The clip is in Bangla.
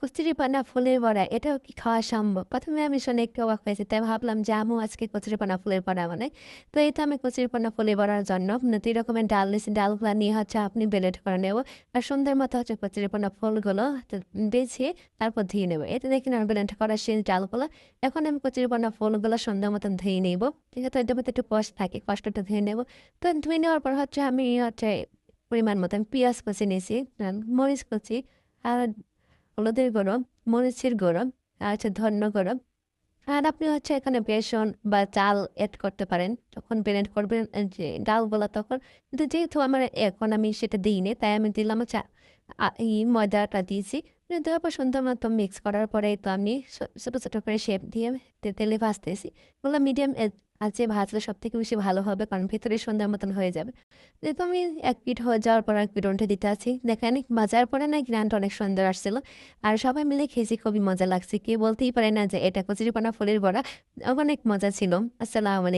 কচুরিপানা ফুলের বড়া এটাও কি খাওয়া সম্ভব? ১ম এ আমি শুনে একটু অবাক হয়েছি। তাই ভাবলাম যে আম্মু আজকে কচুরিপানা ফুলের বড়া বানায়। তো এই তো আমি কচুরিপানা ফুলের বড়ার জন্য ২ রকমের ডাল নিছি। ডালগুলা নিয়ে হচ্ছে আপনি ব্লেন্ড করে নেব। আর সুন্দর মতো হচ্ছে কচুরিপানা ফুলগুলো বেছে তারপর ধুয়ে নেব। এটা দেখেন আমার ব্লেন্ড করা শেষ ডালগুলা। এখন আমি কচুরিপানা ফুলগুলো সুন্দর মতন ধুয়ে নিব। ঠিক আছে? এটার মধ্যে একটু কষ থাকে। কষ্টটা ধুয়ে নেব। তো ধুয়ে নেওয়ার পর হচ্ছে আমি হচ্ছে পরিমাণ মতো পেঁয়াজ কুচি নিয়েছি, মরিচ কুচি আর হলুদের গুঁড়ো, মরিচের গুঁড়ো, আর হচ্ছে ধন্য গুঁড়ো। আর আপনি হচ্ছে এখানে বেসন বা চাল এড করতে পারেন। যখন ব্লেন্ড করবেন যে ডালগুলা তখন। কিন্তু যেহেতু আমার এখন আমি সেটা দিইনি, তাই আমি দিলাম হচ্ছে ময়দাটা দিয়েছি। দেওয়ার পর সুন্দর মতো মিক্স করার পরে তো আমি ছোট, ছোট করে শেপ দিয়ে তেলে ভাজতেছি। এগুলো মিডিয়াম আঁচে ভাজলে সবথেকে বেশি ভালো হবে, কারণ ভেতরে সুন্দর মতন হয়ে যাবে। যেহেতু আমি এক পিঠ হয়ে যাওয়ার পর এক পিঠ উল্টে দিতে আছি। দেখেন ভাজার পরে না ঘ্রাণটা অনেক সুন্দর আসছিল। আর সবাই মিলে খেয়েছি, খুবই মজা লাগছে। কেউ বলতেই পারে না যে এটা কচুরিপানা ফুলের বড়া। অনেক মজা ছিল। আসসালামু আলাইকুম।